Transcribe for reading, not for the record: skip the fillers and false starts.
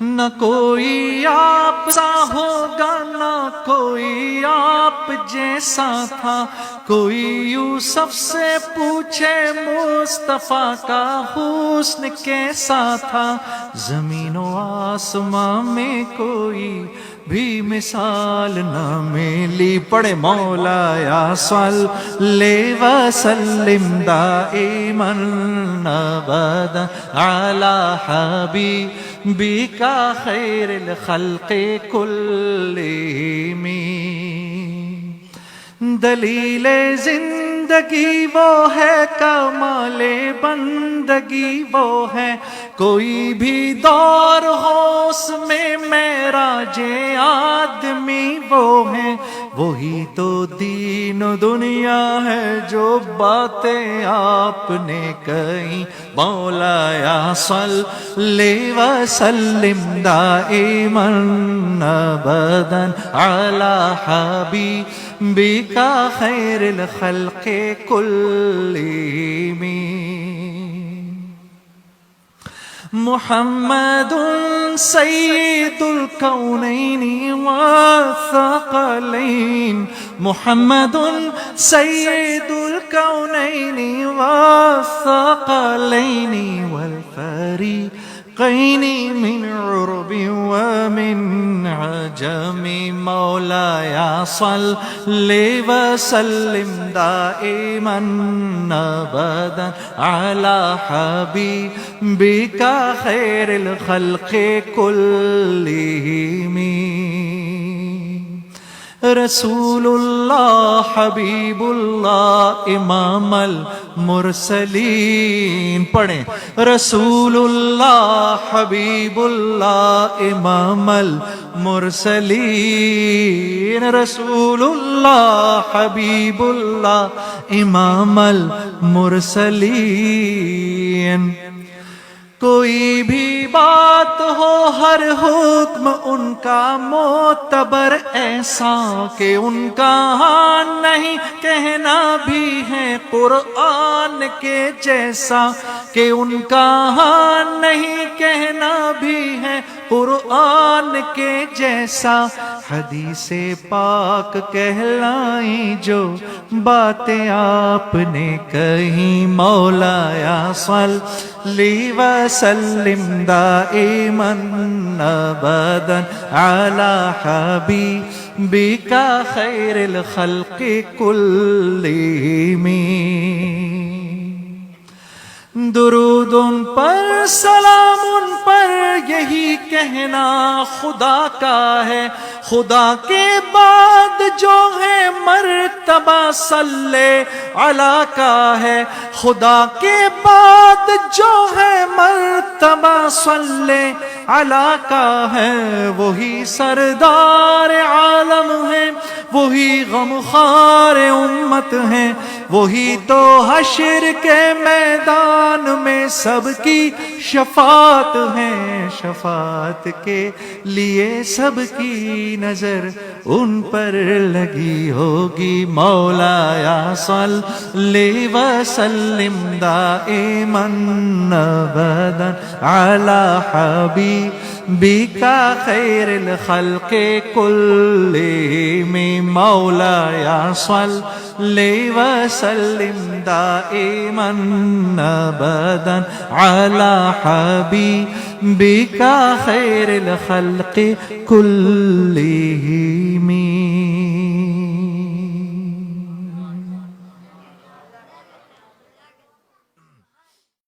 نہ کوئی آپ سا ہوگا نہ کوئی آپ جیسا تھا، کوئی یوسف سے پوچھے مصطفیٰ کا حسن کیسا تھا، زمین و آسمان میں کوئی بھی مثال نہ ملی۔ پڑھے مولایا صلی وسلم دائما ابدا علی حبیبک خیر الخلق کلہم۔ دلیل زندگی وہ ہے، کمال بندگی وہ ہے، کوئی بھی دور ہو اس میں معراج آدمی وہ ہے، وہی تو دین و دنیا ہے جو باتیں آپ نے کہیں۔ مولایا صلی وسلم دائما ابدا علی حبیبک خیر الخلق کلہم۔ محمد سید الکونین والثقلین، محمد سید الکونین والثقلین والفریقین من عرب ومن عجم۔ مولایا صلی وسلم دائما ابدا علی حبیبک خیر الخلق کلہم۔ رسول اللہ حبیب اللہ امام المرسلین، پڑھیں رسول اللہ حبیب اللہ امام المرسلین، رسول اللہ حبیب اللہ امام المرسلین۔ کوئی بھی بات ہو ہر حکم ان کا معتبر ایسا کہ ان کا ہاں نہیں کہنا بھی ہے قرآن کے جیسا، کہ ان کا ہاں نہیں کہنا بھی ہے قرآن کے جیسا۔ حدیث پاک کہلائیں جو باتیں آپ نے کہیں۔ مولایا صلی وسلم دائما ابدا علی حبیبک خیر الخلق کلہم۔ درود ان پر سلام ان پر یہی کہنا خدا کا ہے، خدا کے بعد جو ہے مرتبہ صلی علی کا ہے، خدا کے بعد جو ہے مرتبہ صلی علی کا ہے، وہی سردار عالم ہے، وہی غمخوار امت ہے، وہی تو حشر کے میدان میں سب کی شفاعت ہے، شفاعت کے لیے سب کی نظر ان پر لگی ہوگی۔ مولایا صلی وسلم دائما ابدا علی حبیبک خیر الخلق کلہم۔ مولایا صلی وسلم دائما ابدا علی حبیبک خیر الخلق کلہم۔